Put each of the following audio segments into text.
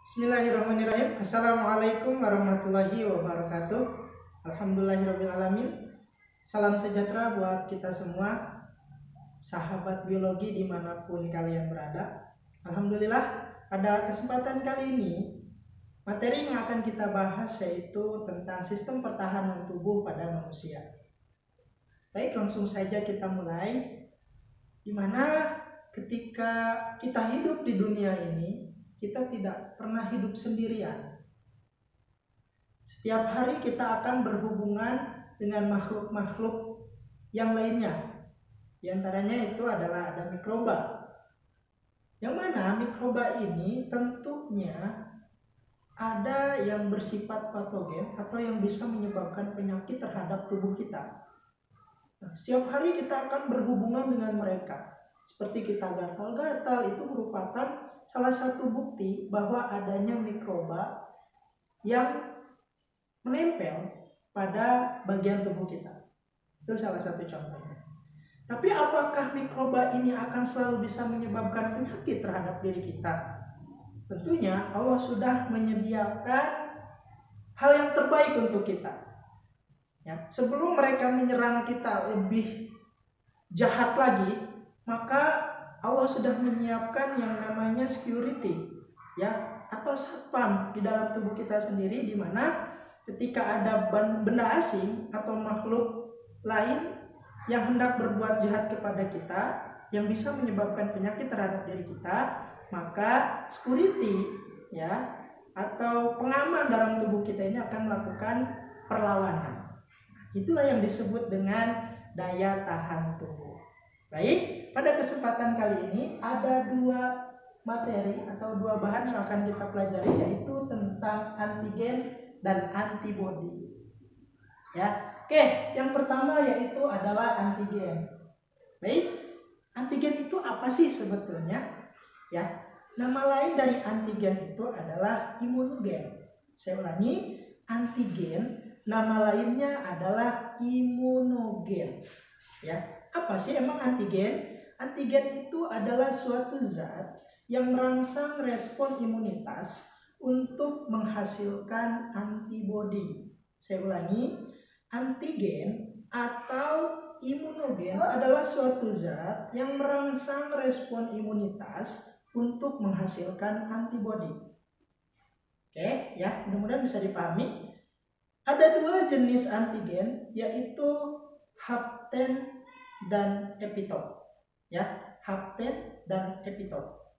Bismillahirrahmanirrahim. Assalamualaikum warahmatullahi wabarakatuh. Alhamdulillahirrahmanirrahim. Salam sejahtera buat kita semua, sahabat biologi dimanapun kalian berada. Alhamdulillah, pada kesempatan kali ini materi yang akan kita bahas yaitu tentang sistem pertahanan tubuh pada manusia. Baik, langsung saja kita mulai. Dimana ketika kita hidup di dunia ini, kita tidak pernah hidup sendirian. Setiap hari kita akan berhubungan dengan makhluk-makhluk yang lainnya. Di antaranya itu adalah ada mikroba. Yang mana mikroba ini tentunya ada yang bersifat patogen atau yang bisa menyebabkan penyakit terhadap tubuh kita. Nah, setiap hari kita akan berhubungan dengan mereka. Seperti kita gatal-gatal, itu merupakan salah satu bukti bahwa adanya mikroba yang menempel pada bagian tubuh kita. Itu salah satu contohnya. Tapi apakah mikroba ini akan selalu bisa menyebabkan penyakit terhadap diri kita? Tentunya Allah sudah menyediakan hal yang terbaik untuk kita. Ya, sebelum mereka menyerang kita lebih jahat lagi, maka Allah sudah menyiapkan yang namanya security, ya, atau satpam di dalam tubuh kita sendiri, di mana ketika ada benda asing atau makhluk lain yang hendak berbuat jahat kepada kita, yang bisa menyebabkan penyakit terhadap diri kita, maka security, ya, atau pengaman dalam tubuh kita ini akan melakukan perlawanan. Itulah yang disebut dengan daya tahan tubuh. Baik, pada kesempatan kali ini ada dua materi atau dua bahan yang akan kita pelajari, yaitu tentang antigen dan antibodi. Ya, oke, yang pertama yaitu adalah antigen. Baik, antigen itu apa sih sebetulnya? Ya, nama lain dari antigen itu adalah imunogen. Saya ulangi, antigen nama lainnya adalah imunogen. Ya. Apa sih emang antigen? Antigen itu adalah suatu zat yang merangsang respon imunitas untuk menghasilkan antibodi. Saya ulangi, antigen atau imunogen adalah suatu zat yang merangsang respon imunitas untuk menghasilkan antibodi. Oke, ya, mudah-mudahan bisa dipahami. Ada dua jenis antigen, yaitu hapten dan epitop, ya, hapten dan epitop.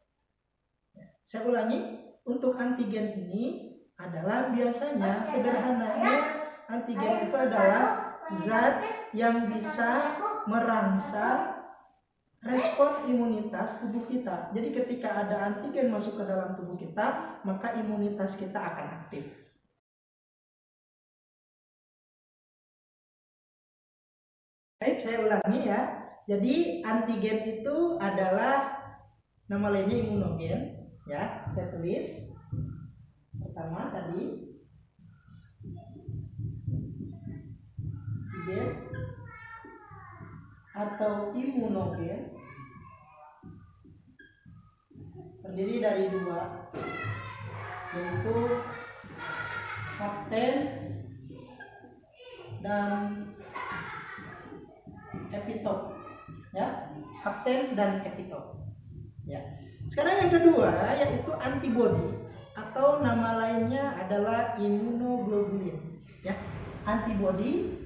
Ya, saya ulangi, untuk antigen ini adalah biasanya sederhananya antigen itu adalah zat yang bisa merangsang respon imunitas tubuh kita. Jadi ketika ada antigen masuk ke dalam tubuh kita, maka imunitas kita akan aktif. Baik, saya ulangi ya. Jadi antigen itu adalah nama lainnya imunogen, ya. Saya tulis. Pertama tadi antigen atau imunogen terdiri dari dua, yaitu hapten dan epitop, ya, hapten dan epitop. Ya. Sekarang yang kedua yaitu antibodi atau nama lainnya adalah imunoglobulin. Ya, antibodi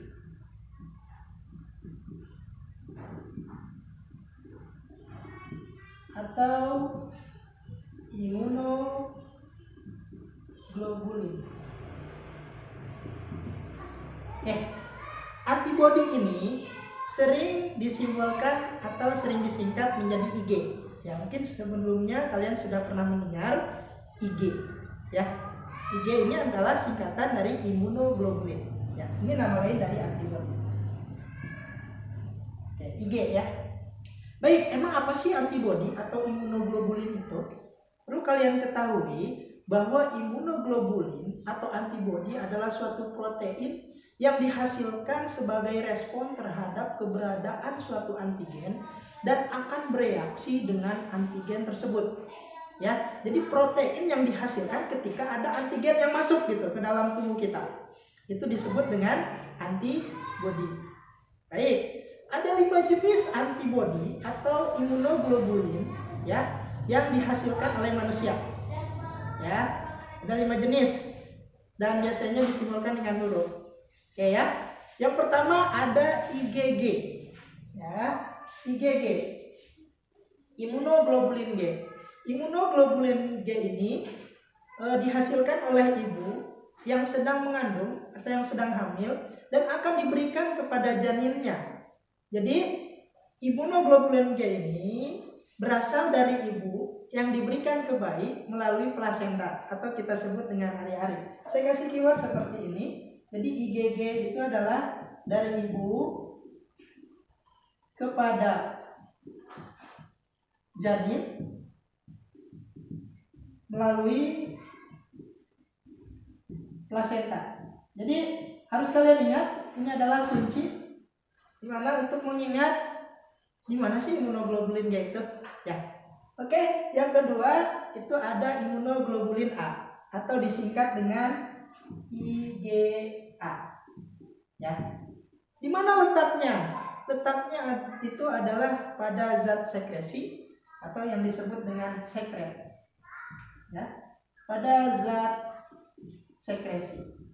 atau imunoglobulin. Antibodi ini sering disimbolkan atau sering disingkat menjadi IG. Ya, mungkin sebelumnya kalian sudah pernah mendengar IG. Ya, IG ini adalah singkatan dari imunoglobulin. Ya, ini nama lain dari antibodi. Oke, IG ya. Baik, emang apa sih antibodi atau imunoglobulin itu? Perlu kalian ketahui bahwa imunoglobulin atau antibodi adalah suatu protein yang dihasilkan sebagai respon terhadap keberadaan suatu antigen dan akan bereaksi dengan antigen tersebut. ya. Jadi protein yang dihasilkan ketika ada antigen yang masuk gitu ke dalam tubuh kita. Itu disebut dengan antibodi. Baik, ada 5 jenis antibodi atau imunoglobulin ya yang dihasilkan oleh manusia. Ya, ada 5 jenis dan biasanya disimbolkan dengan huruf. Oke ya. Yang pertama ada IgG. Ya, IgG. Imunoglobulin G. Imunoglobulin G ini dihasilkan oleh ibu yang sedang mengandung atau yang sedang hamil dan akan diberikan kepada janinnya. Jadi imunoglobulin G ini berasal dari ibu yang diberikan ke bayi melalui plasenta atau kita sebut dengan ari-ari. Saya kasih keyword seperti ini. Jadi IgG itu adalah dari ibu kepada janin melalui plasenta. Jadi harus kalian ingat, ini adalah kunci dimana untuk mengingat di mana sih imunoglobulin G itu ya. Oke, yang kedua itu ada imunoglobulin A atau disingkat dengan IgA. Ya. Di mana letaknya? Letaknya itu adalah pada zat sekresi atau yang disebut dengan sekret. Ya. Pada zat sekresi.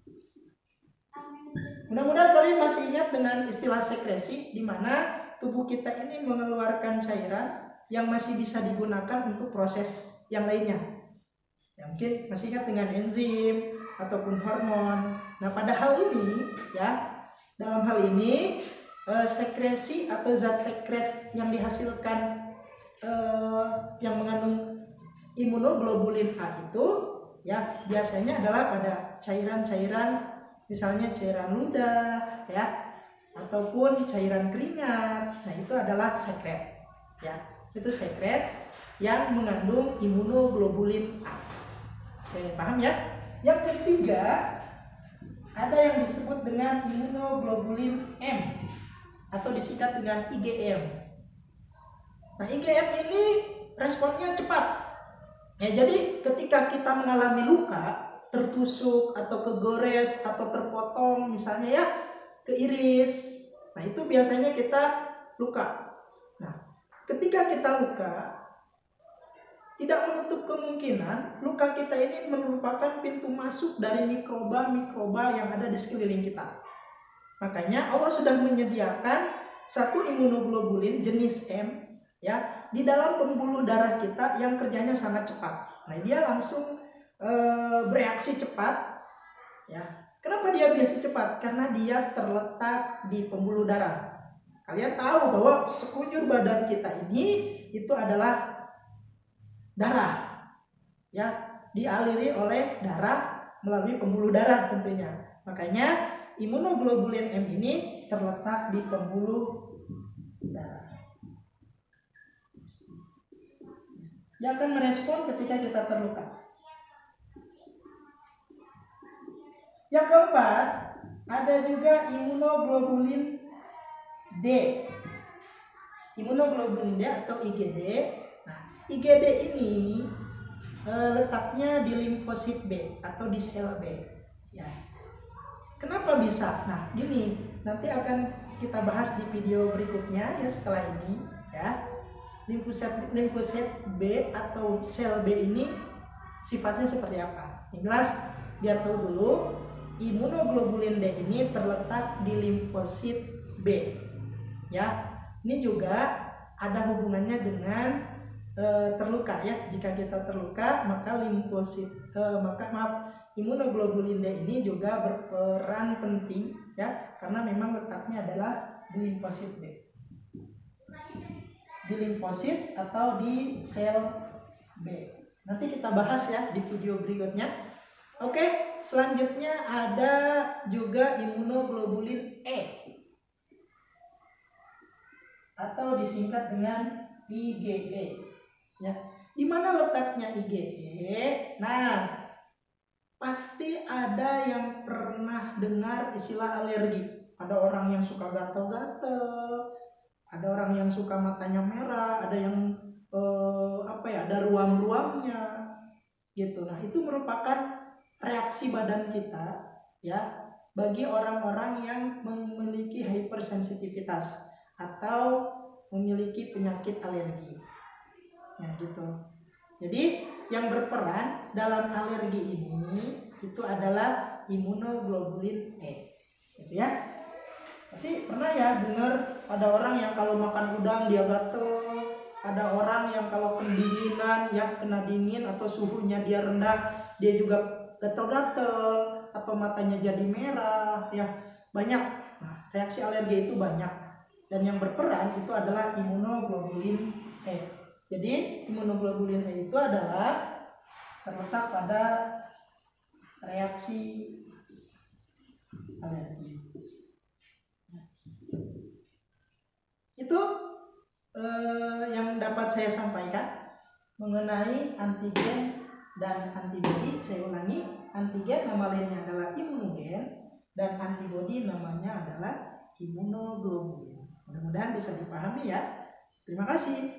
Mudah-mudahan kalian masih ingat dengan istilah sekresi, di mana tubuh kita ini mengeluarkan cairan yang masih bisa digunakan untuk proses yang lainnya. Ya, mungkin masih ingat dengan enzim ataupun hormon. Nah, pada hal ini ya, dalam hal ini sekresi atau zat sekret yang dihasilkan yang mengandung imunoglobulin A itu ya biasanya adalah pada cairan-cairan, misalnya cairan ludah ya, ataupun cairan keringat. Nah, itu adalah sekret ya. Itu sekret yang mengandung imunoglobulin A. Oke, paham ya? Yang ketiga ada yang disebut dengan imunoglobulin M atau disingkat dengan IgM. Nah, IgM ini responnya cepat. Ya, jadi ketika kita mengalami luka, tertusuk atau kegores atau terpotong misalnya ya, keiris. Nah, itu biasanya kita luka. Nah, ketika kita luka, tidak menutup kemungkinan luka kita ini merupakan pintu masuk dari mikroba-mikroba yang ada di sekeliling kita. Makanya Allah sudah menyediakan satu imunoglobulin jenis M ya di dalam pembuluh darah kita yang kerjanya sangat cepat. Nah, dia langsung bereaksi cepat ya. Kenapa dia bereaksi cepat? Karena dia terletak di pembuluh darah. Kalian tahu bahwa sekujur badan kita ini itu adalah darah ya, dialiri oleh darah melalui pembuluh darah tentunya. Makanya imunoglobulin M ini terletak di pembuluh darah. Dia akan merespon ketika kita terluka. Yang keempat, ada juga imunoglobulin D. Imunoglobulin D atau IgD. Nah, IgD ini letaknya di limfosit B atau di sel B. Ya. Kenapa bisa? Nah, gini, nanti akan kita bahas di video berikutnya ya setelah ini ya. Limfosit B atau sel B ini sifatnya seperti apa? Yang jelas biar tahu dulu, imunoglobulin D ini terletak di limfosit B. Ya, ini juga ada hubungannya dengan terluka ya. Jika kita terluka, maka imunoglobulin D ini juga berperan penting ya, karena memang letaknya adalah di limfosit B. Di limfosit atau di sel B. Nanti kita bahas ya di video berikutnya. Oke, selanjutnya ada juga imunoglobulin E atau disingkat dengan IgE. Ya, di mana letaknya IgE? Nah, pasti ada yang pernah dengar istilah alergi. Ada orang yang suka gatal-gatal, ada orang yang suka matanya merah, ada yang ada ruam-ruamnya gitu. Nah, itu merupakan reaksi badan kita ya bagi orang-orang yang memiliki hypersensitivitas atau memiliki penyakit alergi. Ya gitu. Jadi yang berperan dalam alergi ini itu adalah imunoglobulin E. Gitu ya. Pasti pernah ya dengar ada orang yang kalau makan udang dia gatel, ada orang yang kalau kedinginan ya kena dingin atau suhunya dia rendah dia juga gatel-gatel atau matanya jadi merah ya, banyak. Nah, reaksi alergi itu banyak dan yang berperan itu adalah imunoglobulin E. Jadi imunoglobulin E itu adalah terletak pada reaksi alergi. Itu yang dapat saya sampaikan mengenai antigen dan antibodi. Saya ulangi, antigen nama lainnya adalah imunogen dan antibodi namanya adalah imunoglobulin. Mudah-mudahan bisa dipahami ya. Terima kasih.